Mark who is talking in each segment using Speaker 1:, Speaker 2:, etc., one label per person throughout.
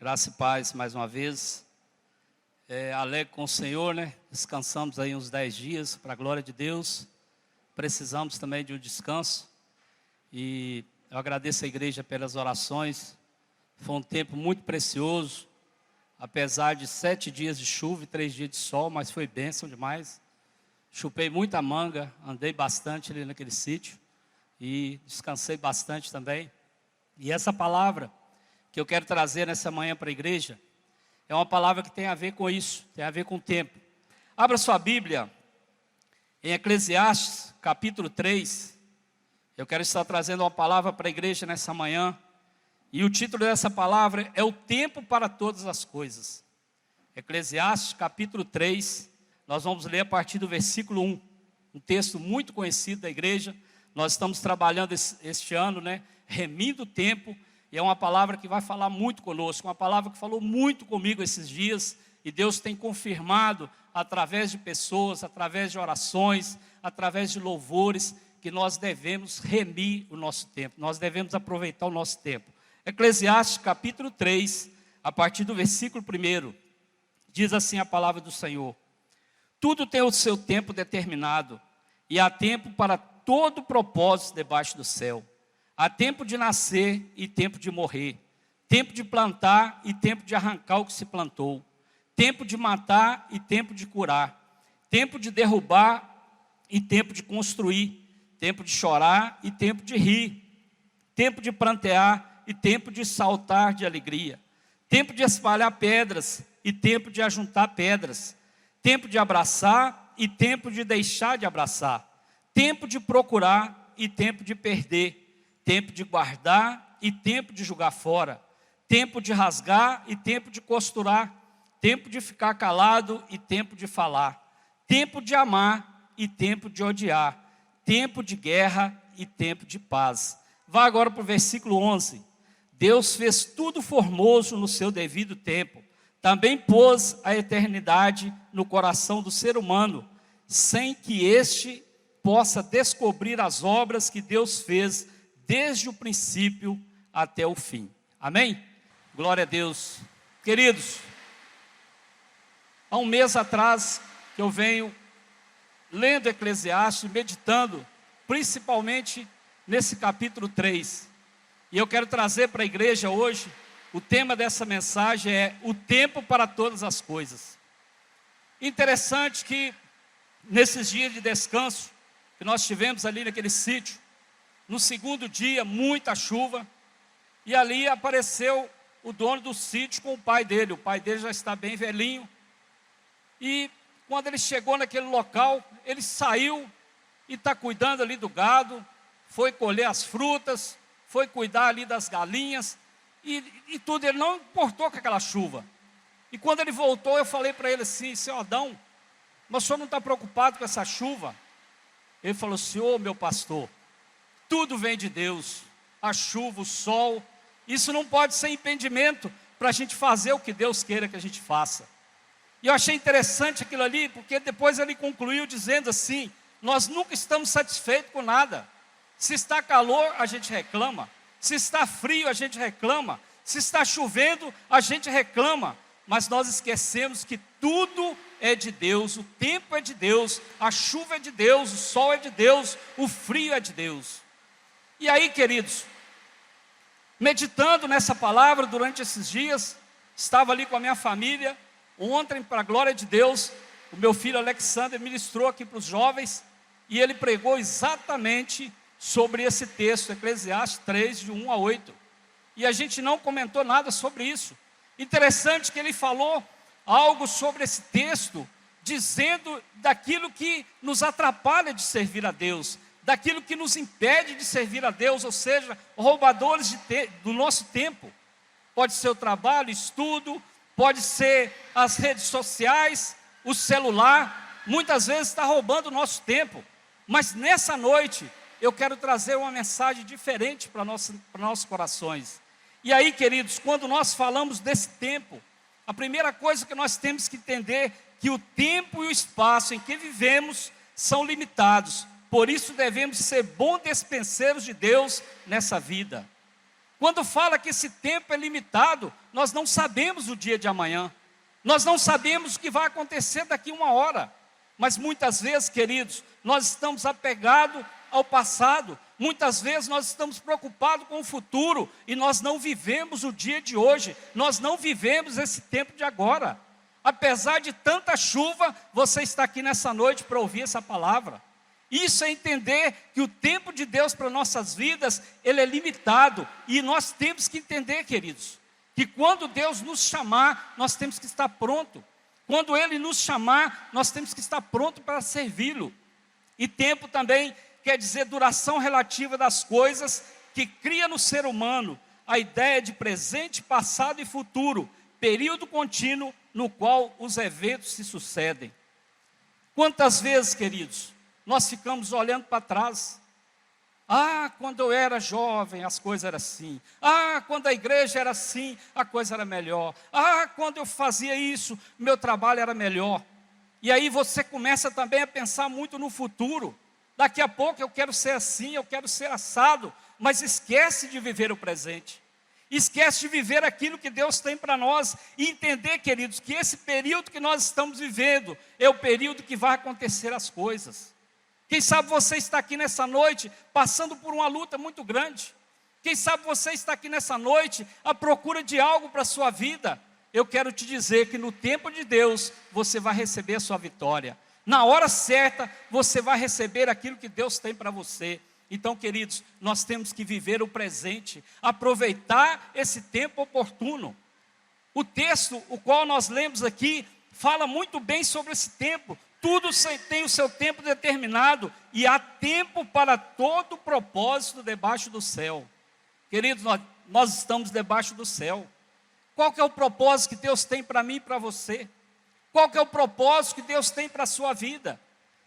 Speaker 1: Graça e paz mais uma vez. Alegre com o Senhor, né? Descansamos aí uns 10 dias, para a glória de Deus. Precisamos também de um descanso. E eu agradeço a igreja pelas orações. Foi um tempo muito precioso. Apesar de 7 dias de chuva e 3 dias de sol, mas foi bênção demais. Chupei muita manga, andei bastante ali naquele sítio. E descansei bastante também. E essa palavra que eu quero trazer nessa manhã para a igreja, é uma palavra que tem a ver com isso, tem a ver com o tempo. Abra sua Bíblia, em Eclesiastes, capítulo 3, eu quero estar trazendo uma palavra para a igreja nessa manhã, e o título dessa palavra é o tempo para todas as coisas. Eclesiastes, capítulo 3, nós vamos ler a partir do versículo 1, um texto muito conhecido da igreja. Nós estamos trabalhando este ano, né, remindo o tempo, e é uma palavra que vai falar muito conosco, uma palavra que falou muito comigo esses dias, e Deus tem confirmado, através de pessoas, através de orações, através de louvores, que nós devemos remir o nosso tempo, nós devemos aproveitar o nosso tempo. Eclesiastes capítulo 3, a partir do versículo 1, diz assim a palavra do Senhor: tudo tem o seu tempo determinado, e há tempo para todo propósito debaixo do céu. Há tempo de nascer e tempo de morrer, tempo de plantar e tempo de arrancar o que se plantou, tempo de matar e tempo de curar, tempo de derrubar e tempo de construir, tempo de chorar e tempo de rir, tempo de prantear e tempo de saltar de alegria, tempo de espalhar pedras e tempo de ajuntar pedras, tempo de abraçar e tempo de deixar de abraçar, tempo de procurar e tempo de perder, tempo de guardar e tempo de jogar fora, tempo de rasgar e tempo de costurar, tempo de ficar calado e tempo de falar, tempo de amar e tempo de odiar, tempo de guerra e tempo de paz. Vá agora para o versículo 11. Deus fez tudo formoso no seu devido tempo, também pôs a eternidade no coração do ser humano, sem que este possa descobrir as obras que Deus fez desde o princípio até o fim. Amém? Glória a Deus. Queridos, há um mês atrás que eu venho lendo Eclesiastes, meditando, principalmente nesse capítulo 3. E eu quero trazer para a igreja hoje, o tema dessa mensagem é o tempo para todas as coisas. Interessante que nesses dias de descanso que nós tivemos ali naquele sítio, no segundo dia, muita chuva, e ali apareceu o dono do sítio com o pai dele. O pai dele já está bem velhinho, e quando ele chegou naquele local, ele saiu e está cuidando ali do gado, foi colher as frutas, foi cuidar ali das galinhas, e tudo, ele não importou com aquela chuva. E quando ele voltou, eu falei para ele assim: seu Adão, mas o senhor não está preocupado com essa chuva? Ele falou: senhor, meu pastor, tudo vem de Deus, a chuva, o sol, isso não pode ser impedimento para a gente fazer o que Deus queira que a gente faça. E eu achei interessante aquilo ali, porque depois ele concluiu dizendo assim: nós nunca estamos satisfeitos com nada. Se está calor, a gente reclama. Se está frio, a gente reclama. Se está chovendo, a gente reclama. Mas nós esquecemos que tudo é de Deus, o tempo é de Deus, a chuva é de Deus, o sol é de Deus, o frio é de Deus. E aí, queridos, meditando nessa palavra durante esses dias, estava ali com a minha família. Ontem, para a glória de Deus, o meu filho Alexander ministrou aqui para os jovens, e ele pregou exatamente sobre esse texto, Eclesiastes 3, de 1 a 8. E a gente não comentou nada sobre isso. Interessante que ele falou algo sobre esse texto, dizendo daquilo que nos atrapalha de servir a Deus, daquilo que nos impede de servir a Deus, ou seja, roubadores do nosso tempo. Pode ser o trabalho, estudo, pode ser as redes sociais, o celular, muitas vezes está roubando o nosso tempo. Mas nessa noite, eu quero trazer uma mensagem diferente para nossos corações. E aí, queridos, quando nós falamos desse tempo, a primeira coisa que nós temos que entender é que o tempo e o espaço em que vivemos são limitados. Por isso devemos ser bons despenseiros de Deus nessa vida. Quando fala que esse tempo é limitado, nós não sabemos o dia de amanhã. Nós não sabemos o que vai acontecer daqui uma hora. Mas muitas vezes, queridos, nós estamos apegados ao passado. Muitas vezes nós estamos preocupados com o futuro e nós não vivemos o dia de hoje. Nós não vivemos esse tempo de agora. Apesar de tanta chuva, você está aqui nessa noite para ouvir essa palavra. Isso é entender que o tempo de Deus para nossas vidas, ele é limitado. E nós temos que entender, queridos, que quando Deus nos chamar, nós temos que estar pronto. Quando Ele nos chamar, nós temos que estar pronto para servi-lo. E tempo também quer dizer duração relativa das coisas, que cria no ser humano a ideia de presente, passado e futuro, período contínuo no qual os eventos se sucedem. Quantas vezes, queridos, nós ficamos olhando para trás. Ah, quando eu era jovem, as coisas eram assim. Ah, quando a igreja era assim, a coisa era melhor. Ah, quando eu fazia isso, meu trabalho era melhor. E aí você começa também a pensar muito no futuro. Daqui a pouco eu quero ser assim, eu quero ser assado. Mas esquece de viver o presente. Esquece de viver aquilo que Deus tem para nós. E entender, queridos, que esse período que nós estamos vivendo é o período que vai acontecer as coisas. Quem sabe você está aqui nessa noite passando por uma luta muito grande. Quem sabe você está aqui nessa noite à procura de algo para a sua vida. Eu quero te dizer que no tempo de Deus você vai receber a sua vitória. Na hora certa você vai receber aquilo que Deus tem para você. Então, queridos, nós temos que viver o presente, aproveitar esse tempo oportuno. O texto, o qual nós lemos aqui, fala muito bem sobre esse tempo. Tudo tem o seu tempo determinado e há tempo para todo propósito debaixo do céu. Queridos, nós estamos debaixo do céu. Qual que é o propósito que Deus tem para mim e para você? Qual que é o propósito que Deus tem para a sua vida?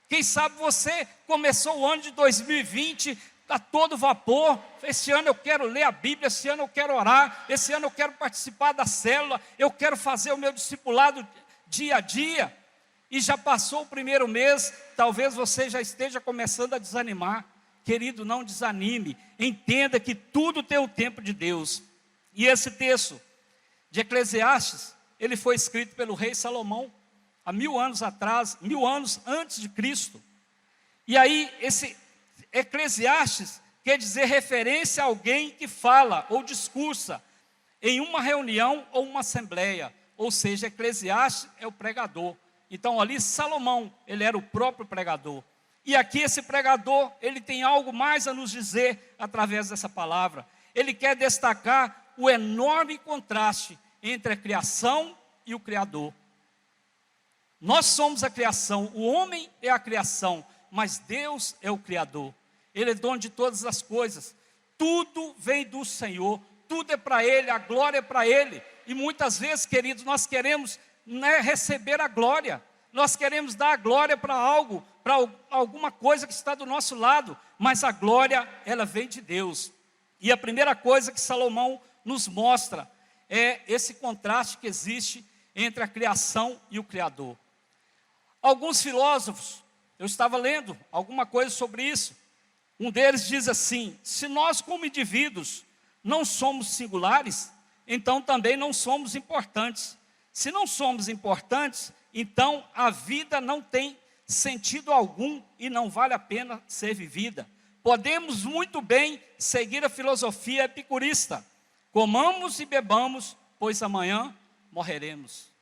Speaker 1: Quem sabe você começou o ano de 2020 a todo vapor. Esse ano eu quero ler a Bíblia, esse ano eu quero orar, esse ano eu quero participar da célula, eu quero fazer o meu discipulado dia a dia. E já passou o primeiro mês, talvez você já esteja começando a desanimar. Querido, não desanime, entenda que tudo tem o tempo de Deus. E esse texto de Eclesiastes, ele foi escrito pelo rei Salomão, há 1000 anos atrás, 1000 anos antes de Cristo. E aí, esse Eclesiastes quer dizer referência a alguém que fala ou discursa em uma reunião ou uma assembleia. Ou seja, Eclesiastes é o pregador. Então ali Salomão, ele era o próprio pregador. E aqui esse pregador, ele tem algo mais a nos dizer através dessa palavra. Ele quer destacar o enorme contraste entre a criação e o Criador. Nós somos a criação, o homem é a criação, mas Deus é o Criador. Ele é dono de todas as coisas. Tudo vem do Senhor, tudo é para Ele, a glória é para Ele. E muitas vezes, queridos, nós queremos receber a glória. Nós queremos dar a glória para algo, para alguma coisa que está do nosso lado. Mas a glória, ela vem de Deus. E a primeira coisa que Salomão nos mostra é esse contraste que existe entre a criação e o Criador. Alguns filósofos, eu estava lendo alguma coisa sobre isso. Um deles diz assim: se nós como indivíduos não somos singulares, então também não somos importantes. Se não somos importantes, então a vida não tem sentido algum e não vale a pena ser vivida. Podemos muito bem seguir a filosofia epicurista. Comamos e bebamos, pois amanhã morreremos.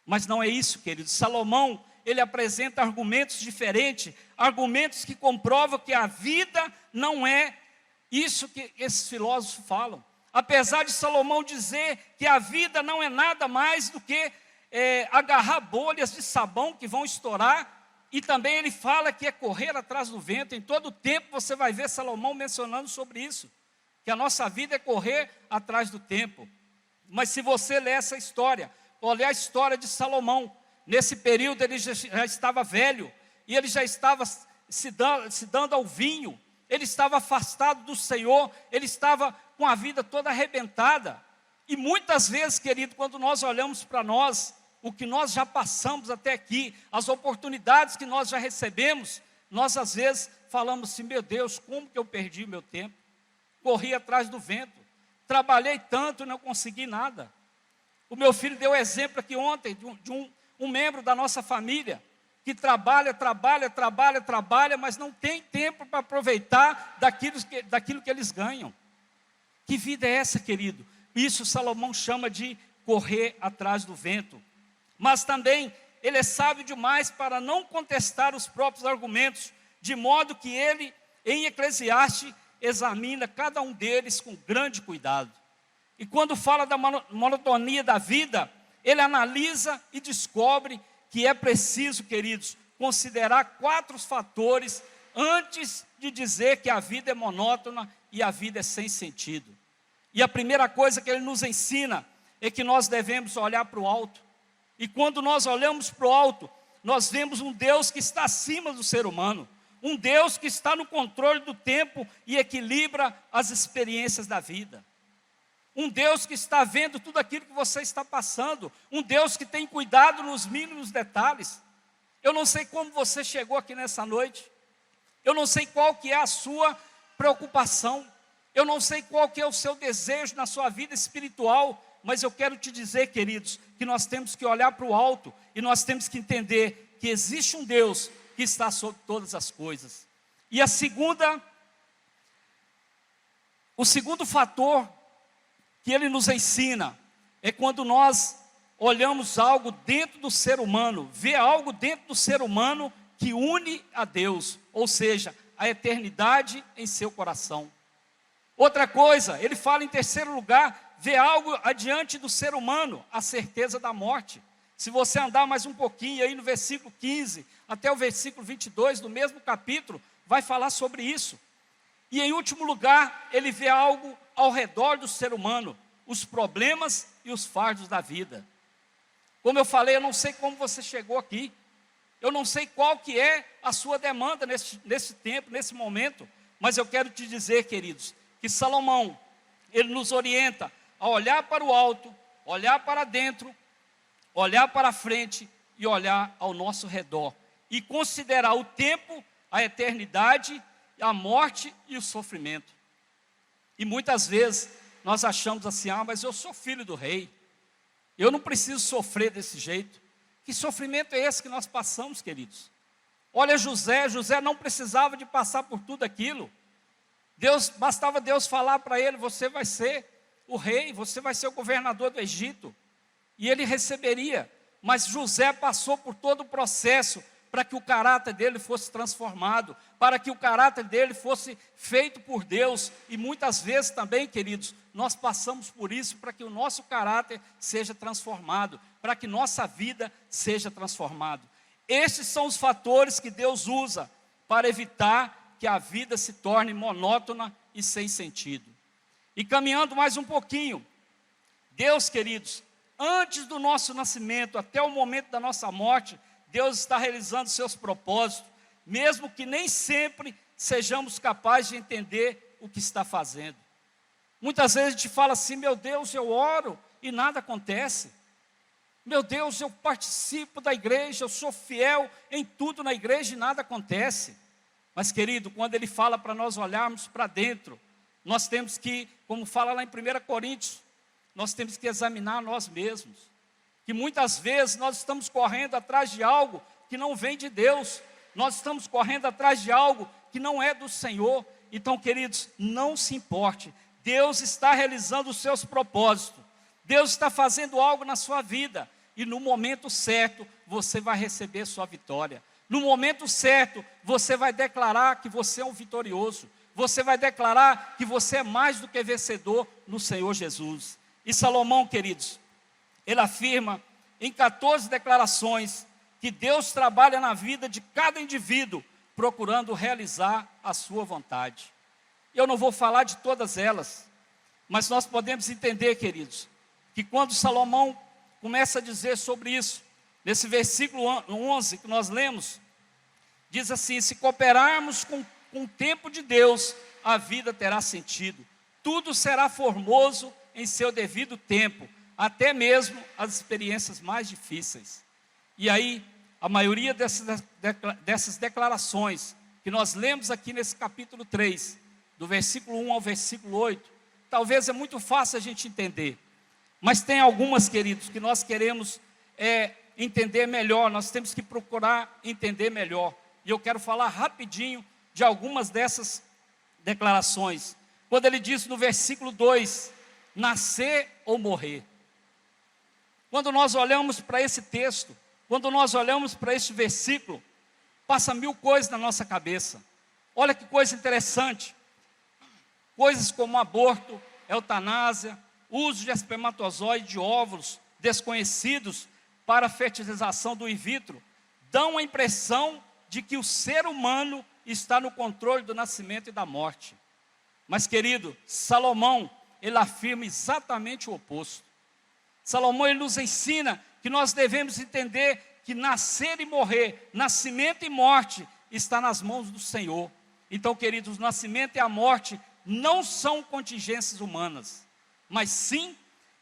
Speaker 1: Mas não é isso, queridos. Salomão, ele apresenta argumentos diferentes, argumentos que comprovam que a vida não é isso que esses filósofos falam. Apesar de Salomão dizer que a vida não é nada mais do que agarrar bolhas de sabão que vão estourar, e também ele fala que é correr atrás do vento. Em todo tempo você vai ver Salomão mencionando sobre isso, que a nossa vida é correr atrás do tempo. Mas se você ler essa história, olhar a história de Salomão, nesse período ele já estava velho, e ele já estava se dando ao vinho, ele estava afastado do Senhor, ele estava com a vida toda arrebentada. E muitas vezes, querido, quando nós olhamos para nós, o que nós já passamos até aqui, as oportunidades que nós já recebemos, nós às vezes falamos assim: meu Deus, como que eu perdi o meu tempo? Corri atrás do vento. trabalhei tanto e não consegui nada. O meu filho deu exemplo aqui ontem de um membro da nossa família, que trabalha, mas não tem tempo para aproveitar daquilo que eles ganham. Que vida é essa, querido? Isso Salomão chama de correr atrás do vento. Mas também ele é sábio demais para não contestar os próprios argumentos, de modo que ele, em Eclesiastes, examina cada um deles com grande cuidado. E quando fala da monotonia da vida, ele analisa e descobre que é preciso, queridos, considerar 4 fatores antes de dizer que a vida é monótona e a vida é sem sentido. E a primeira coisa que ele nos ensina é que nós devemos olhar para o alto. E quando nós olhamos para o alto, nós vemos um Deus que está acima do ser humano, um Deus que está no controle do tempo e equilibra as experiências da vida. Um Deus que está vendo tudo aquilo que você está passando, um Deus que tem cuidado nos mínimos detalhes. Eu não sei como você chegou aqui nessa noite, eu não sei qual que é a sua preocupação, eu não sei qual que é o seu desejo na sua vida espiritual, mas eu quero te dizer, queridos, que nós temos que olhar para o alto e nós temos que entender que existe um Deus que está sobre todas as coisas. E o segundo fator que ele nos ensina é quando nós olhamos algo dentro do ser humano, vê algo dentro do ser humano que une a Deus, ou seja, a eternidade em seu coração. Outra coisa, ele fala em terceiro lugar, vê algo adiante do ser humano, a certeza da morte. Se você andar mais um pouquinho aí no versículo 15 até o versículo 22 do mesmo capítulo, vai falar sobre isso. E em último lugar, ele vê algo ao redor do ser humano, os problemas e os fardos da vida. Como eu falei, eu não sei como você chegou aqui, eu não sei qual que é a sua demanda nesse tempo, nesse momento, mas eu quero te dizer, queridos, que Salomão, ele nos orienta a olhar para o alto, olhar para dentro, olhar para frente e olhar ao nosso redor. E considerar o tempo, a eternidade, a morte e o sofrimento. E muitas vezes nós achamos assim, mas eu sou filho do rei, eu não preciso sofrer desse jeito. Que sofrimento é esse que nós passamos, queridos? Olha José não precisava de passar por tudo aquilo. Bastava Deus falar para ele, você vai ser o rei, você vai ser o governador do Egito. E ele receberia, mas José passou por todo o processo para que o caráter dele fosse transformado, para que o caráter dele fosse feito por Deus. E muitas vezes também, queridos, nós passamos por isso para que o nosso caráter seja transformado, para que nossa vida seja transformada. Esses são os fatores que Deus usa para evitar que a vida se torne monótona e sem sentido. E caminhando mais um pouquinho, Deus, queridos, antes do nosso nascimento, até o momento da nossa morte, Deus está realizando seus propósitos, mesmo que nem sempre sejamos capazes de entender o que está fazendo. Muitas vezes a gente fala assim, meu Deus, eu oro e nada acontece. Meu Deus, eu participo da igreja, eu sou fiel em tudo na igreja e nada acontece. Mas, querido, quando ele fala para nós olharmos para dentro, nós temos que, como fala lá em 1 Coríntios, nós temos que examinar nós mesmos. Que muitas vezes nós estamos correndo atrás de algo que não vem de Deus. Nós estamos correndo atrás de algo que não é do Senhor. Então, queridos, não se importe. Deus está realizando os seus propósitos. Deus está fazendo algo na sua vida. E no momento certo, você vai receber sua vitória. No momento certo, você vai declarar que você é um vitorioso. Você vai declarar que você é mais do que vencedor no Senhor Jesus. E Salomão, queridos, ele afirma em 14 declarações que Deus trabalha na vida de cada indivíduo, procurando realizar a sua vontade. Eu não vou falar de todas elas, mas nós podemos entender, queridos, que quando Salomão começa a dizer sobre isso, nesse versículo 11 que nós lemos, diz assim, se cooperarmos com o tempo de Deus, a vida terá sentido. Tudo será formoso em seu devido tempo, até mesmo as experiências mais difíceis. E aí, a maioria dessas declarações que nós lemos aqui nesse capítulo 3, do versículo 1 ao versículo 8, talvez é muito fácil a gente entender. Mas tem algumas, queridos, que nós queremos entender melhor, nós temos que procurar entender melhor. E eu quero falar rapidinho de algumas dessas declarações. Quando ele diz no versículo 2, nascer ou morrer. Quando nós olhamos para esse texto, quando nós olhamos para esse versículo, passa mil coisas na nossa cabeça. Olha que coisa interessante. Coisas como aborto, eutanásia, uso de espermatozoide de óvulos desconhecidos para a fertilização do in vitro, dão a impressão de que o ser humano está no controle do nascimento e da morte. Mas, querido, Salomão, ele afirma exatamente o oposto. Salomão, ele nos ensina que nós devemos entender que nascer e morrer, nascimento e morte, está nas mãos do Senhor. Então, queridos, o nascimento e a morte não são contingências humanas, mas sim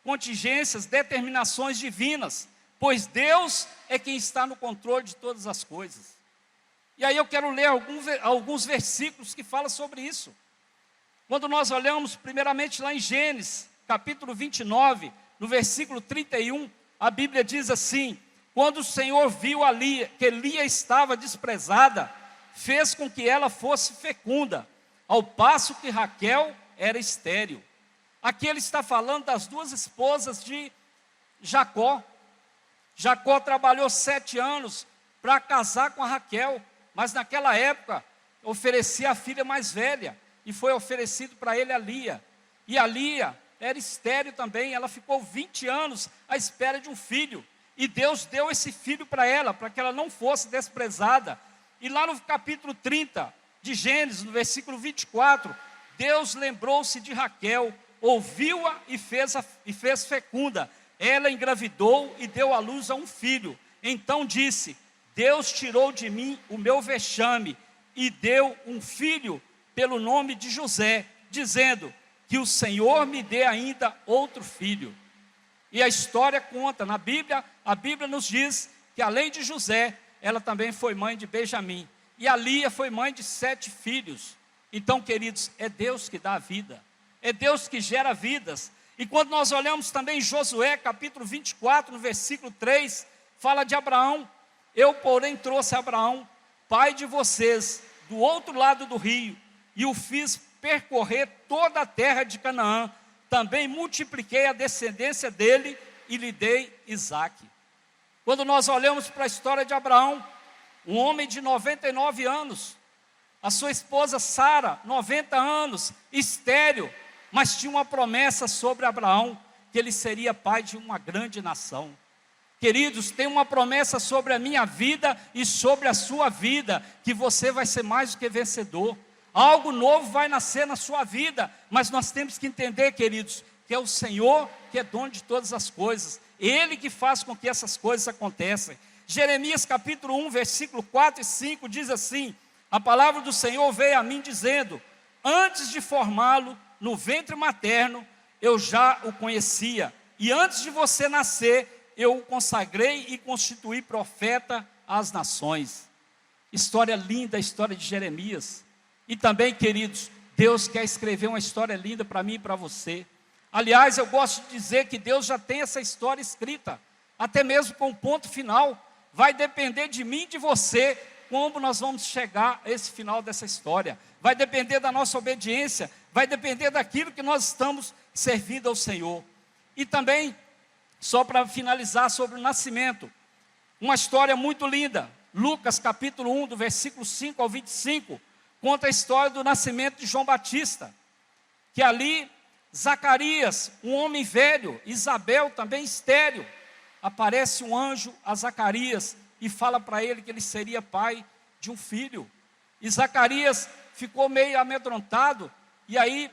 Speaker 1: contingências, determinações divinas, pois Deus é quem está no controle de todas as coisas. E aí eu quero ler alguns versículos que falam sobre isso. Quando nós olhamos primeiramente lá em Gênesis, capítulo 29, no versículo 31, a Bíblia diz assim: quando o Senhor viu que Lia estava desprezada, fez com que ela fosse fecunda, ao passo que Raquel era estéril. Aqui ele está falando das duas esposas de Jacó. Jacó trabalhou 7 anos para casar com a Raquel, mas naquela época oferecia a filha mais velha, e foi oferecido para ele a Lia. E a Lia era estéril também, ela ficou 20 anos à espera de um filho. E Deus deu esse filho para ela, para que ela não fosse desprezada. E lá no capítulo 30 de Gênesis, no versículo 24, Deus lembrou-se de Raquel, ouviu-a e fez fecunda. Ela engravidou e deu à luz a um filho. Então disse: Deus tirou de mim o meu vexame e deu um filho pelo nome de José, dizendo: que o Senhor me dê ainda outro filho. E a história conta, na Bíblia, a Bíblia nos diz que além de José, ela também foi mãe de Benjamim. E a Lia foi mãe de 7 filhos. Então, queridos, é Deus que dá a vida. É Deus que gera vidas. E quando nós olhamos também em Josué, capítulo 24, no versículo 3, fala de Abraão. Eu, porém, trouxe Abraão, pai de vocês, do outro lado do rio, e o fiz percorrer toda a terra de Canaã. Também multipliquei a descendência dele e lhe dei Isaque. Quando nós olhamos para a história de Abraão, um homem de 99 anos, a sua esposa Sara, 90 anos, estéril, mas tinha uma promessa sobre Abraão, que ele seria pai de uma grande nação. Queridos, tem uma promessa sobre a minha vida e sobre a sua vida, que você vai ser mais do que vencedor. Algo novo vai nascer na sua vida, mas nós temos que entender, queridos, que é o Senhor que é dono de todas as coisas. Ele que faz com que essas coisas aconteçam. Jeremias capítulo 1, versículo 4 e 5 diz assim: a palavra do Senhor veio a mim dizendo: antes de formá-lo no ventre materno, eu já o conhecia, e antes de você nascer, eu o consagrei e constituí profeta às nações. História linda, a história de Jeremias. E também, queridos, Deus quer escrever uma história linda para mim e para você. Aliás, eu gosto de dizer que Deus já tem essa história escrita, até mesmo com o ponto final. Vai depender de mim e de você como nós vamos chegar a esse final dessa história. Vai depender da nossa obediência, vai depender daquilo que nós estamos servindo ao Senhor. E também, só para finalizar sobre o nascimento, uma história muito linda. Lucas capítulo 1, do versículo 5 ao 25, conta a história do nascimento de João Batista, que ali Zacarias, um homem velho, Isabel também estéril, aparece um anjo a Zacarias e fala para ele que ele seria pai de um filho. E Zacarias ficou meio amedrontado, e aí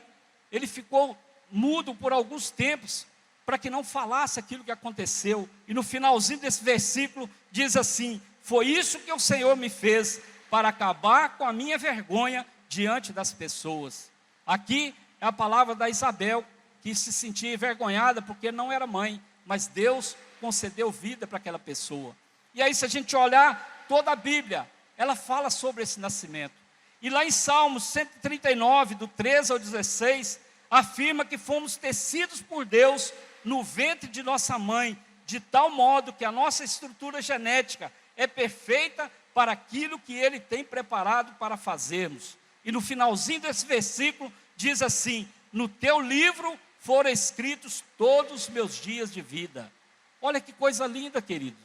Speaker 1: ele ficou mudo por alguns tempos, para que não falasse aquilo que aconteceu. E no finalzinho desse versículo diz assim: foi isso que o Senhor me fez, para acabar com a minha vergonha diante das pessoas. Aqui é a palavra da Isabel, que se sentia envergonhada porque não era mãe, mas Deus concedeu vida para aquela pessoa. E aí, se a gente olhar toda a Bíblia, ela fala sobre esse nascimento. E lá em Salmos 139, do 13 ao 16, afirma que fomos tecidos por Deus no ventre de nossa mãe, de tal modo que a nossa estrutura genética é perfeita para aquilo que Ele tem preparado para fazermos. E no finalzinho desse versículo diz assim: no teu livro foram escritos todos os meus dias de vida. Olha que coisa linda, querido.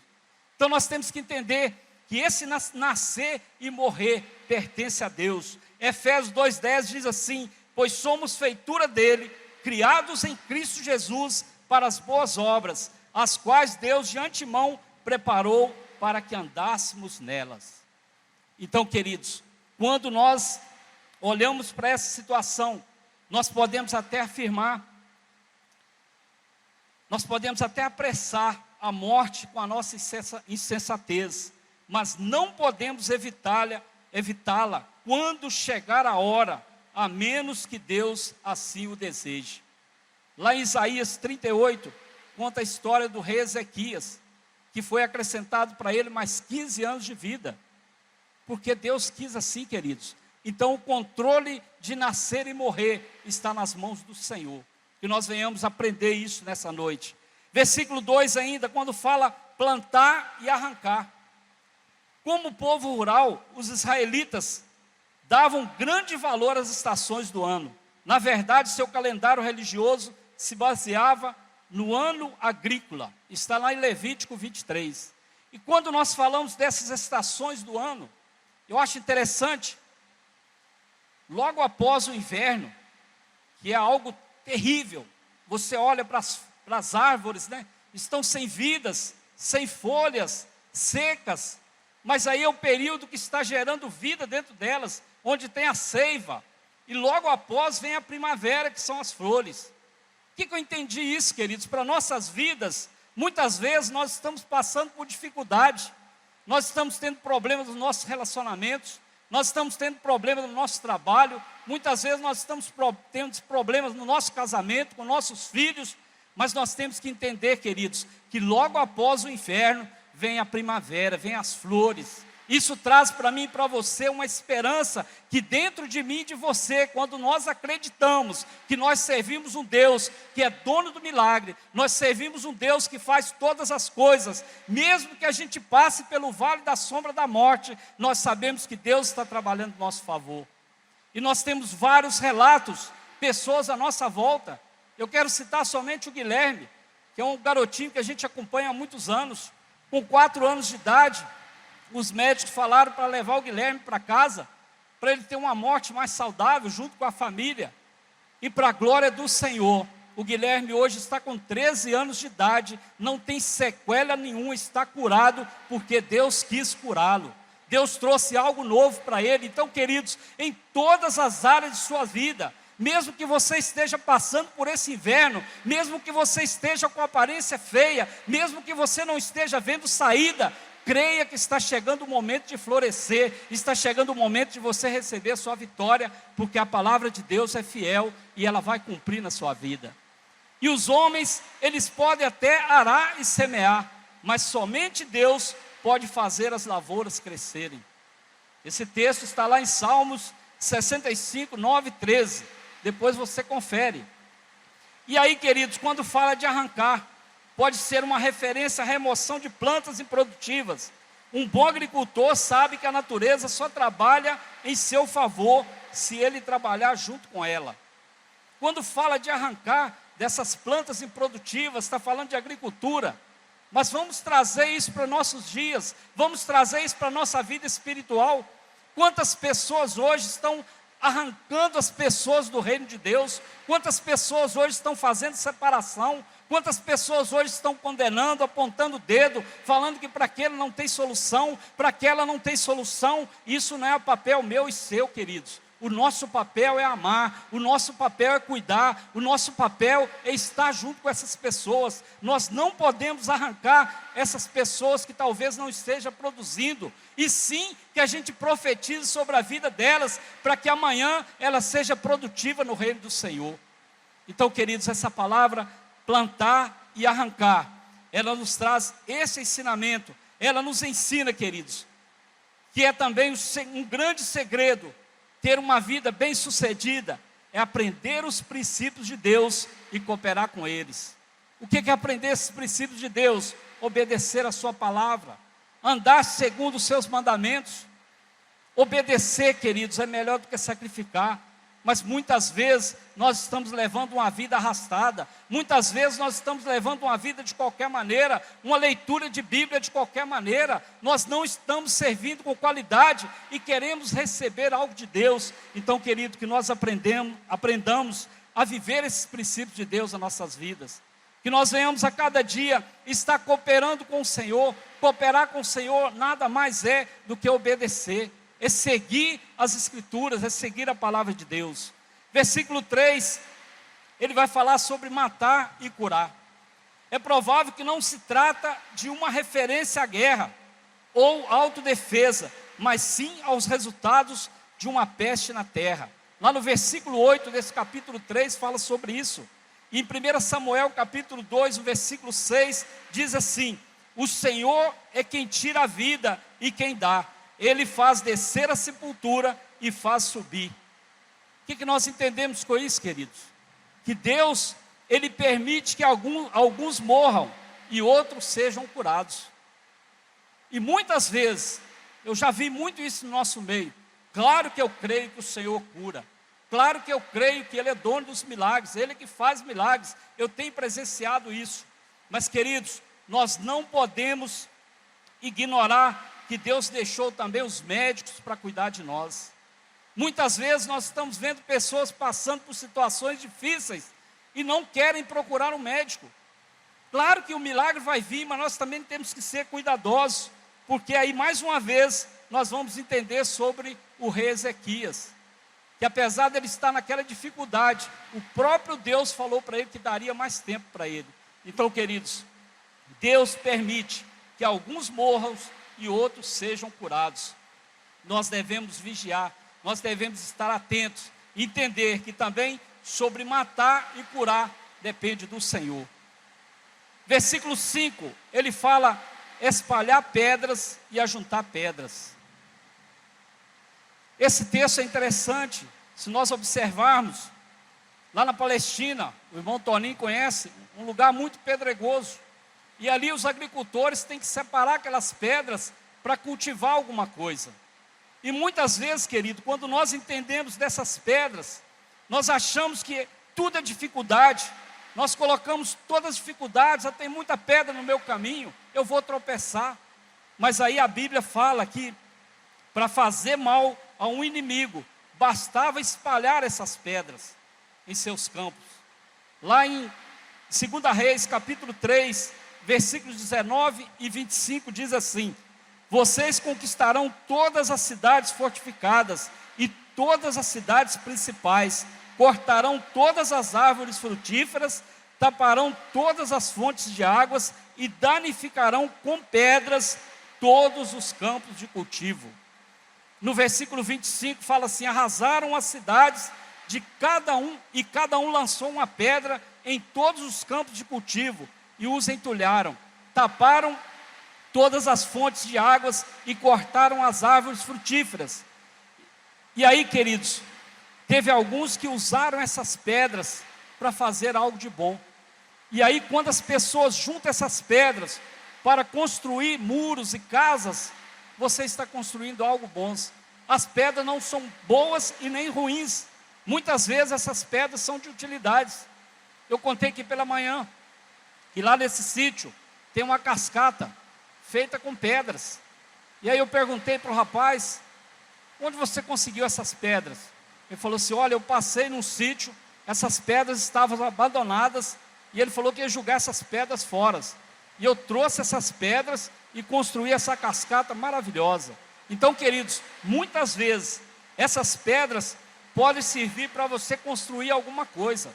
Speaker 1: Então nós temos que entender que esse nascer e morrer pertence a Deus. Efésios 2,10 diz assim: pois somos feitura dele, criados em Cristo Jesus para as boas obras, as quais Deus de antemão preparou para que andássemos nelas. Então, queridos, quando nós olhamos para essa situação, nós podemos até afirmar, nós podemos até apressar a morte com a nossa insensatez, mas não podemos evitá-la quando chegar a hora, a menos que Deus assim o deseje. Lá em Isaías 38, conta a história do rei Ezequias, que foi acrescentado para ele mais 15 anos de vida, porque Deus quis assim, queridos. Então o controle de nascer e morrer está nas mãos do Senhor. Que nós venhamos aprender isso nessa noite. Versículo 2 ainda, quando fala plantar e arrancar. Como povo rural, os israelitas davam grande valor às estações do ano. Na verdade, seu calendário religioso se baseava no ano agrícola. Está lá em Levítico 23. E quando nós falamos dessas estações do ano, eu acho interessante, logo após o inverno, que é algo terrível, você olha para as árvores, né? Estão sem vidas, sem folhas, secas, mas aí é o período que está gerando vida dentro delas, onde tem a seiva, e logo após vem a primavera, que são as flores. O que eu entendi isso, queridos? Para nossas vidas, muitas vezes nós estamos passando por dificuldade, nós estamos tendo problemas nos nossos relacionamentos, nós estamos tendo problemas no nosso trabalho, muitas vezes nós estamos tendo problemas no nosso casamento, com nossos filhos, mas nós temos que entender, queridos, que logo após o inverno, vem a primavera, vem as flores. Isso traz para mim e para você uma esperança que dentro de mim e de você, quando nós acreditamos que nós servimos um Deus que é dono do milagre, nós servimos um Deus que faz todas as coisas, mesmo que a gente passe pelo vale da sombra da morte, nós sabemos que Deus está trabalhando em nosso favor. E nós temos vários relatos, pessoas à nossa volta. Eu quero citar somente o Guilherme, que é um garotinho que a gente acompanha há muitos anos, com 4 anos de idade. Os médicos falaram para levar o Guilherme para casa, para ele ter uma morte mais saudável, junto com a família. E para a glória do Senhor, o Guilherme hoje está com 13 anos de idade, não tem sequela nenhuma, está curado, porque Deus quis curá-lo. Deus trouxe algo novo para ele. Então, queridos, em todas as áreas de sua vida, mesmo que você esteja passando por esse inverno, mesmo que você esteja com aparência feia, mesmo que você não esteja vendo saída, creia que está chegando o momento de florescer, está chegando o momento de você receber a sua vitória, porque a palavra de Deus é fiel e ela vai cumprir na sua vida. E os homens, eles podem até arar e semear, mas somente Deus pode fazer as lavouras crescerem. Esse texto está lá em Salmos 65, 9 e 13. Depois você confere. E aí, queridos, quando fala de arrancar, pode ser uma referência à remoção de plantas improdutivas. Um bom agricultor sabe que a natureza só trabalha em seu favor se ele trabalhar junto com ela. Quando fala de arrancar dessas plantas improdutivas, está falando de agricultura. Mas vamos trazer isso para nossos dias, vamos trazer isso para a nossa vida espiritual. Quantas pessoas hoje estão arrancando as pessoas do reino de Deus? Quantas pessoas hoje estão fazendo separação? Quantas pessoas hoje estão condenando, apontando o dedo, falando que para aquele não tem solução, para aquela não tem solução? Isso não é o papel meu e seu, queridos. O nosso papel é amar, o nosso papel é cuidar, o nosso papel é estar junto com essas pessoas. Nós não podemos arrancar essas pessoas que talvez não estejam produzindo, e sim que a gente profetize sobre a vida delas, para que amanhã ela seja produtiva no reino do Senhor. Então, queridos, essa palavra plantar e arrancar, ela nos traz esse ensinamento, ela nos ensina, queridos, que é também um grande segredo ter uma vida bem-sucedida, é aprender os princípios de Deus e cooperar com eles. O que é aprender esses princípios de Deus? Obedecer a sua palavra, andar segundo os seus mandamentos. Obedecer, queridos, é melhor do que sacrificar. Mas muitas vezes nós estamos levando uma vida arrastada, muitas vezes nós estamos levando uma vida de qualquer maneira, uma leitura de Bíblia de qualquer maneira, nós não estamos servindo com qualidade e queremos receber algo de Deus. Então, querido, que nós aprendamos a viver esses princípios de Deus nas nossas vidas, que nós venhamos a cada dia estar cooperando com o Senhor. Cooperar com o Senhor nada mais é do que obedecer, é seguir as Escrituras, é seguir a palavra de Deus. Versículo 3, ele vai falar sobre matar e curar. É provável que não se trata de uma referência à guerra ou autodefesa, mas sim aos resultados de uma peste na terra. Lá no versículo 8 desse capítulo 3 fala sobre isso. E em 1 Samuel capítulo 2, o versículo 6, diz assim: o Senhor é quem tira a vida e quem dá. Ele faz descer a sepultura e faz subir. O que nós entendemos com isso, queridos? Que Deus, Ele permite que alguns morram e outros sejam curados. E muitas vezes, eu já vi muito isso no nosso meio. Claro que eu creio que o Senhor cura. Claro que eu creio que Ele é dono dos milagres, Ele que faz milagres. Eu tenho presenciado isso. Mas, queridos, nós não podemos ignorar que Deus deixou também os médicos para cuidar de nós. Muitas vezes nós estamos vendo pessoas passando por situações difíceis e não querem procurar um médico. Claro que o milagre vai vir, mas nós também temos que ser cuidadosos, porque aí mais uma vez nós vamos entender sobre o rei Ezequias, que apesar dele estar naquela dificuldade, o próprio Deus falou para ele que daria mais tempo para ele. Então, queridos, Deus permite que alguns morram e outros sejam curados. Nós devemos vigiar, nós devemos estar atentos, entender que também sobre matar e curar depende do Senhor. Versículo 5, ele fala espalhar pedras e ajuntar pedras. Esse texto é interessante, se nós observarmos, lá na Palestina, o irmão Toninho conhece, um lugar muito pedregoso. E ali os agricultores têm que separar aquelas pedras para cultivar alguma coisa. E muitas vezes, querido, quando nós entendemos dessas pedras, nós achamos que tudo é dificuldade. Nós colocamos todas as dificuldades, tem muita pedra no meu caminho, eu vou tropeçar. Mas aí a Bíblia fala que para fazer mal a um inimigo, bastava espalhar essas pedras em seus campos. Lá em 2 Reis, capítulo 3, versículos 19 e 25, diz assim: vocês conquistarão todas as cidades fortificadas e todas as cidades principais, cortarão todas as árvores frutíferas, taparão todas as fontes de águas e danificarão com pedras todos os campos de cultivo. No versículo 25 fala assim: arrasaram as cidades de cada um, e cada um lançou uma pedra em todos os campos de cultivo e os entulharam, taparam todas as fontes de águas e cortaram as árvores frutíferas. E aí, queridos, teve alguns que usaram essas pedras para fazer algo de bom. E aí, quando as pessoas juntam essas pedras para construir muros e casas, você está construindo algo bom. As pedras não são boas e nem ruins. Muitas vezes essas pedras são de utilidades. Eu contei aqui pela manhã que lá nesse sítio tem uma cascata feita com pedras. E aí eu perguntei para o rapaz: onde você conseguiu essas pedras? Ele falou assim: olha, eu passei num sítio, essas pedras estavam abandonadas, e ele falou que ia jogar essas pedras fora. E eu trouxe essas pedras e construí essa cascata maravilhosa. Então, queridos, muitas vezes essas pedras podem servir para você construir alguma coisa.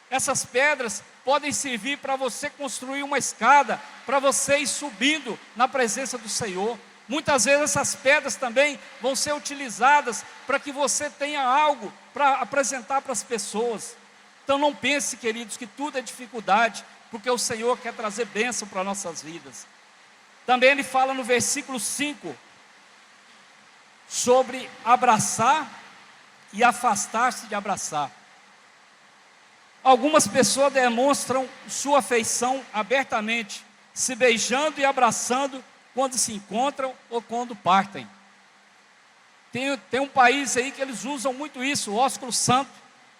Speaker 1: Essas pedras podem servir para você construir uma escada, para você ir subindo na presença do Senhor. Muitas vezes essas pedras também vão ser utilizadas para que você tenha algo para apresentar para as pessoas. Então não pense, queridos, que tudo é dificuldade, porque o Senhor quer trazer bênção para nossas vidas. Também ele fala no versículo 5 sobre abraçar e afastar-se de abraçar. Algumas pessoas demonstram sua afeição abertamente, se beijando e abraçando quando se encontram ou quando partem. Tem um país aí que eles usam muito isso, o ósculo santo.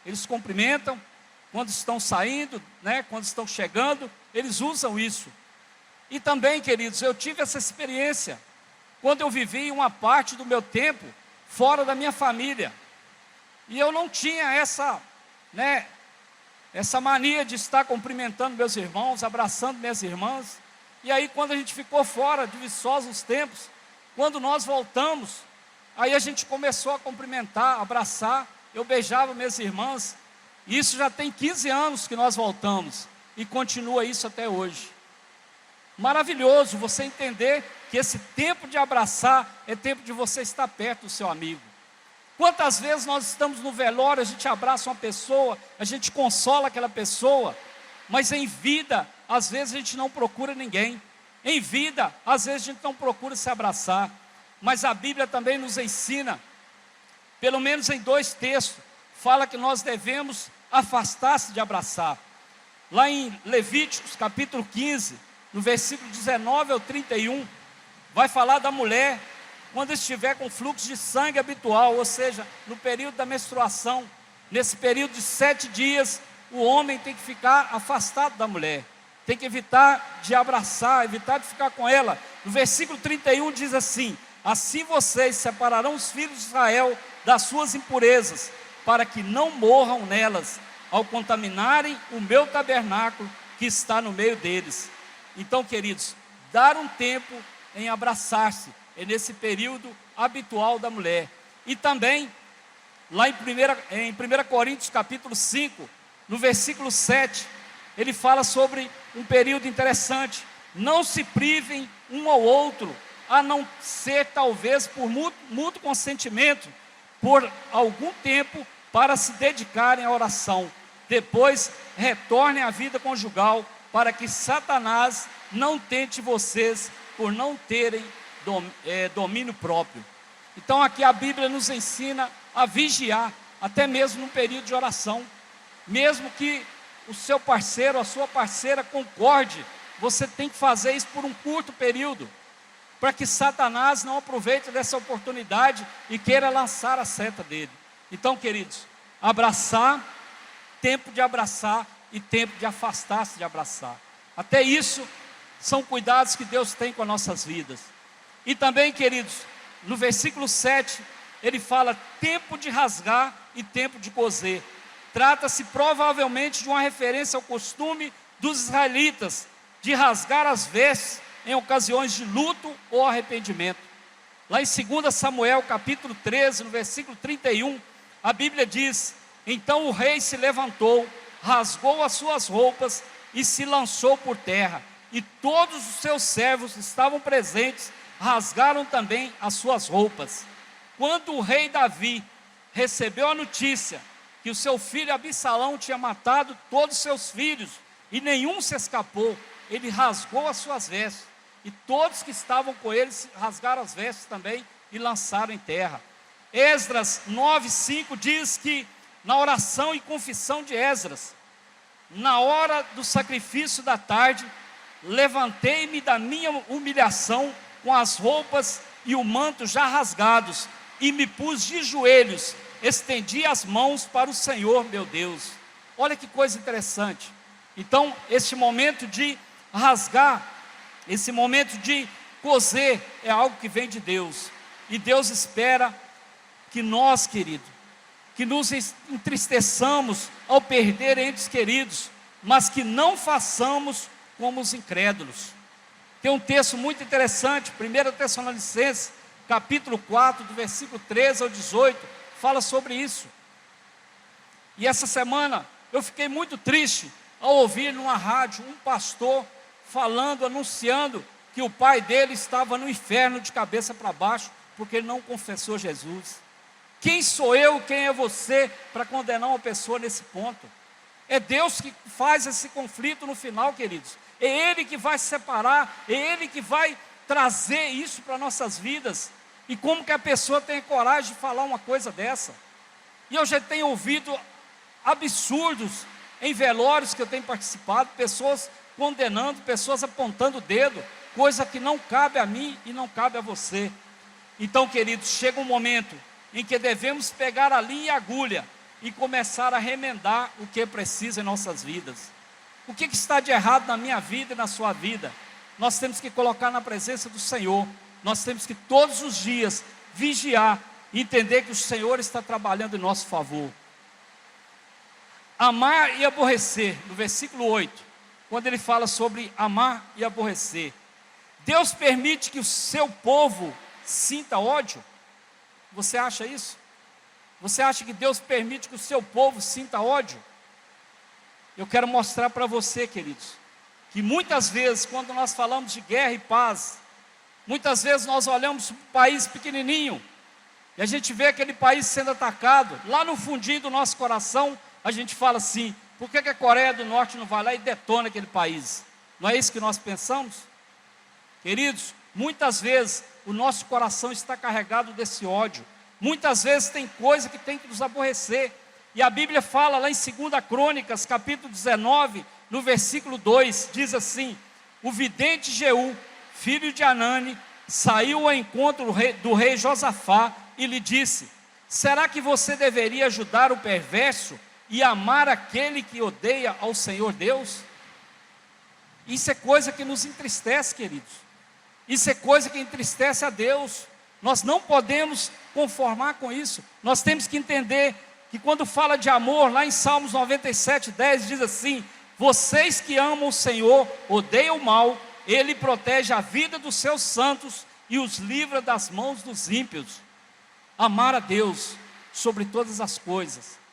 Speaker 1: Eles cumprimentam quando estão saindo, né, quando estão chegando, eles usam isso. E também, queridos, eu tive essa experiência quando eu vivi uma parte do meu tempo fora da minha família. E eu não tinha essa mania de estar cumprimentando meus irmãos, abraçando minhas irmãs. E aí, quando a gente ficou fora de Viçosa uns tempos, quando nós voltamos, aí a gente começou a cumprimentar, abraçar. Eu beijava minhas irmãs. E isso já tem 15 anos que nós voltamos. E continua isso até hoje. Maravilhoso você entender que esse tempo de abraçar é tempo de você estar perto do seu amigo. Quantas vezes nós estamos no velório, a gente abraça uma pessoa, a gente consola aquela pessoa, mas em vida, às vezes a gente não procura ninguém. Em vida, às vezes a gente não procura se abraçar. Mas a Bíblia também nos ensina, pelo menos em 2 textos, fala que nós devemos afastar-se de abraçar. Lá em Levíticos, capítulo 15, no versículo 19 ao 31, vai falar da mulher quando estiver com fluxo de sangue habitual, ou seja, no período da menstruação. Nesse período de 7 dias, o homem tem que ficar afastado da mulher, tem que evitar de abraçar, evitar de ficar com ela. No versículo 31 diz assim: assim vocês separarão os filhos de Israel das suas impurezas, para que não morram nelas, ao contaminarem o meu tabernáculo que está no meio deles. Então, queridos, dar um tempo em abraçar-se é nesse período habitual da mulher. E também, lá em 1 Coríntios capítulo 5, no versículo 7, ele fala sobre um período interessante. Não se privem um ao outro, a não ser talvez por mútuo consentimento, por algum tempo, para se dedicarem à oração. Depois retornem à vida conjugal, para que Satanás não tente vocês por não terem domínio próprio. Então aqui a Bíblia nos ensina a vigiar, até mesmo no período de oração. Mesmo que o seu parceiro, a sua parceira concorde, você tem que fazer isso por um curto período, para que Satanás não aproveite dessa oportunidade e queira lançar a seta dele. Então, queridos, abraçar, tempo de abraçar e tempo de afastar-se de abraçar. Até isso são cuidados que Deus tem com as nossas vidas. E também, queridos, no versículo 7, ele fala tempo de rasgar e tempo de coser. Trata-se provavelmente de uma referência ao costume dos israelitas de rasgar as vestes em ocasiões de luto ou arrependimento. Lá em 2 Samuel capítulo 13, no versículo 31, a Bíblia diz: então o rei se levantou, rasgou as suas roupas e se lançou por terra, e todos os seus servos que estavam presentes rasgaram também as suas roupas. Quando o rei Davi recebeu a notícia que o seu filho Absalão tinha matado todos os seus filhos e nenhum se escapou, ele rasgou as suas vestes, e todos que estavam com ele rasgaram as vestes também e lançaram em terra. Esdras 9:5 diz que na oração e confissão de Esdras, na hora do sacrifício da tarde, levantei-me da minha humilhação com as roupas e o manto já rasgados, e me pus de joelhos, estendi as mãos para o Senhor meu Deus. Olha que coisa interessante. Então, este momento de rasgar, esse momento de coser, é algo que vem de Deus. E Deus espera que nós, querido, que nos entristeçamos ao perder entes queridos, mas que não façamos como os incrédulos. Tem um texto muito interessante, 1 Tessalonicenses, capítulo 4, do versículo 13 ao 18, fala sobre isso. E essa semana eu fiquei muito triste ao ouvir numa rádio um pastor falando, anunciando que o pai dele estava no inferno de cabeça para baixo, porque ele não confessou Jesus. Quem sou eu, quem é você para condenar uma pessoa nesse ponto? É Deus que faz esse conflito no final, queridos. É Ele que vai separar, é Ele que vai trazer isso para nossas vidas. E como que a pessoa tem coragem de falar uma coisa dessa? E eu já tenho ouvido absurdos em velórios que eu tenho participado, pessoas condenando, pessoas apontando o dedo, coisa que não cabe a mim e não cabe a você. Então, queridos, chega um momento em que devemos pegar a linha e a agulha e começar a remendar o que é preciso em nossas vidas. O que está de errado na minha vida e na sua vida? Nós temos que colocar na presença do Senhor. Nós temos que todos os dias vigiar e entender que o Senhor está trabalhando em nosso favor. Amar e aborrecer, no versículo 8, quando ele fala sobre amar e aborrecer. Deus permite que o seu povo sinta ódio? Você acha isso? Você acha que Deus permite que o seu povo sinta ódio? Eu quero mostrar para você, queridos, que muitas vezes, quando nós falamos de guerra e paz, muitas vezes nós olhamos para um país pequenininho, e a gente vê aquele país sendo atacado, lá no fundinho do nosso coração, a gente fala assim: por que a Coreia do Norte não vai lá e detona aquele país? Não é isso que nós pensamos? Queridos, muitas vezes o nosso coração está carregado desse ódio, muitas vezes tem coisa que tem que nos aborrecer, e a Bíblia fala lá em 2 Crônicas, capítulo 19, no versículo 2, diz assim: o vidente Jeú, filho de Anani, saiu ao encontro do rei Josafá e lhe disse: será que você deveria ajudar o perverso e amar aquele que odeia ao Senhor Deus? Isso é coisa que nos entristece, queridos. Isso é coisa que entristece a Deus. Nós não podemos conformar com isso. Nós temos que entender que quando fala de amor, lá em Salmos 97:10, diz assim: vocês que amam o Senhor, odeiam o mal, Ele protege a vida dos seus santos e os livra das mãos dos ímpios. Amar a Deus sobre todas as coisas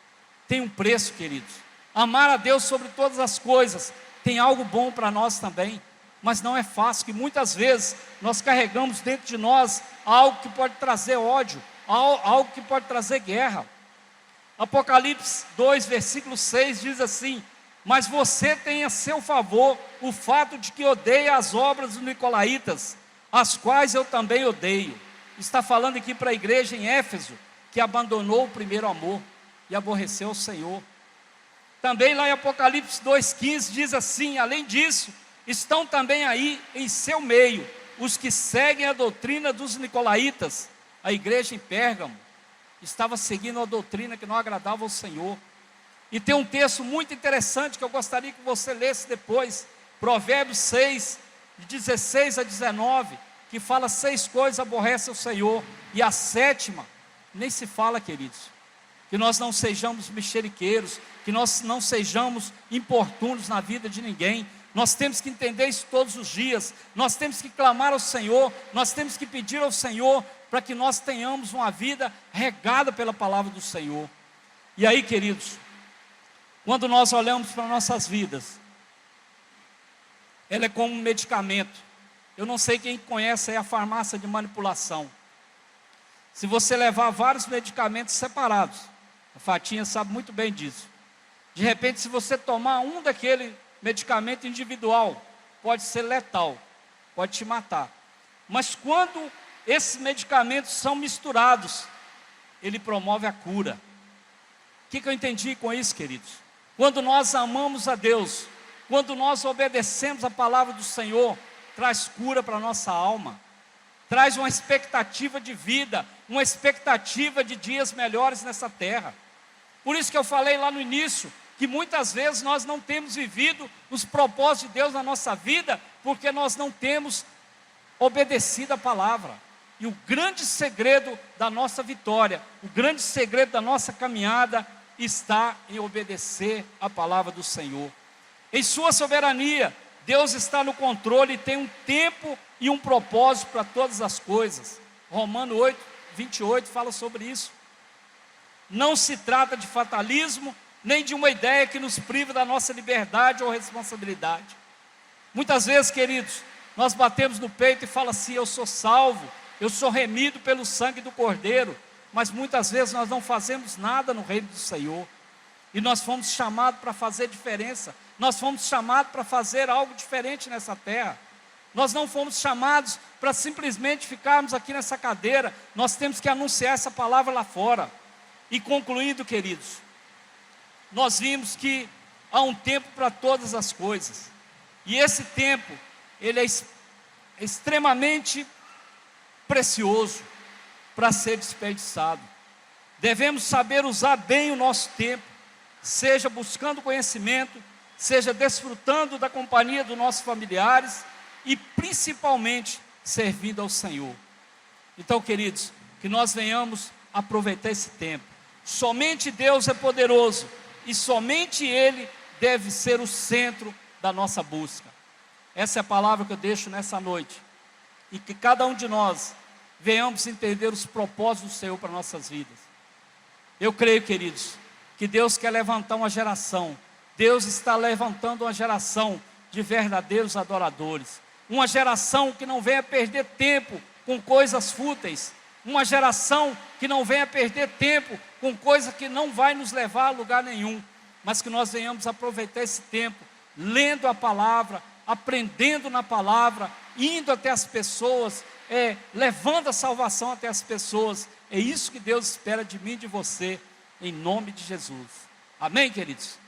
Speaker 1: tem um preço, queridos. Amar a Deus sobre todas as coisas tem algo bom para nós também, mas não é fácil, que muitas vezes nós carregamos dentro de nós algo que pode trazer ódio, algo que pode trazer guerra. Apocalipse 2, versículo 6 diz assim: mas você tem a seu favor o fato de que odeia as obras dos nicolaítas, as quais eu também odeio. Está falando aqui para a igreja em Éfeso, que abandonou o primeiro amor e aborreceu o Senhor. Também lá em Apocalipse 2,15 diz assim: além disso, estão também aí em seu meio os que seguem a doutrina dos nicolaítas. A igreja em Pérgamo estava seguindo a doutrina que não agradava ao Senhor. E tem um texto muito interessante que eu gostaria que você lesse depois, Provérbios 6, de 16 a 19, que fala 6 coisas aborrecem o Senhor, e a 7ª nem se fala, queridos. Que nós não sejamos mexeriqueiros, que nós não sejamos importunos na vida de ninguém. Nós temos que entender isso todos os dias. Nós temos que clamar ao Senhor, nós temos que pedir ao Senhor para que nós tenhamos uma vida regada pela palavra do Senhor. E aí, queridos, quando nós olhamos para nossas vidas, ela é como um medicamento. Eu não sei quem conhece aí a farmácia de manipulação. Se você levar vários medicamentos separados, a Fatinha sabe muito bem disso. De repente, se você tomar um daquele medicamento individual, pode ser letal, pode te matar. Mas quando esses medicamentos são misturados, ele promove a cura. O que eu entendi com isso, queridos? Quando nós amamos a Deus, quando nós obedecemos a palavra do Senhor, traz cura para a nossa alma, traz uma expectativa de vida, uma expectativa de dias melhores nessa terra. Por isso que eu falei lá no início, que muitas vezes nós não temos vivido os propósitos de Deus na nossa vida, porque nós não temos obedecido a palavra. E o grande segredo da nossa vitória, o grande segredo da nossa caminhada, está em obedecer a palavra do Senhor. Em sua soberania, Deus está no controle e tem um tempo e um propósito para todas as coisas. Romanos 8, 28 fala sobre isso. Não se trata de fatalismo, nem de uma ideia que nos priva da nossa liberdade ou responsabilidade. Muitas vezes, queridos, nós batemos no peito e falamos assim: eu sou salvo, eu sou remido pelo sangue do Cordeiro. Mas muitas vezes nós não fazemos nada no reino do Senhor. E nós fomos chamados para fazer diferença. Nós fomos chamados para fazer algo diferente nessa terra. Nós não fomos chamados para simplesmente ficarmos aqui nessa cadeira. Nós temos que anunciar essa palavra lá fora. E concluindo, queridos, nós vimos que há um tempo para todas as coisas. E esse tempo, ele é extremamente precioso para ser desperdiçado. Devemos saber usar bem o nosso tempo, seja buscando conhecimento, seja desfrutando da companhia dos nossos familiares e principalmente servindo ao Senhor. Então, queridos, que nós venhamos aproveitar esse tempo. Somente Deus é poderoso e somente Ele deve ser o centro da nossa busca. Essa é a palavra que eu deixo nessa noite. E que cada um de nós venhamos entender os propósitos do Senhor para nossas vidas. Eu creio, queridos, que Deus quer levantar uma geração. Deus está levantando uma geração de verdadeiros adoradores. Uma geração que não venha perder tempo com coisas fúteis. Uma geração que não venha perder tempo com coisa que não vai nos levar a lugar nenhum. Mas que nós venhamos aproveitar esse tempo, lendo a palavra, aprendendo na palavra, indo até as pessoas, levando a salvação até as pessoas. É isso que Deus espera de mim e de você, em nome de Jesus. Amém, queridos?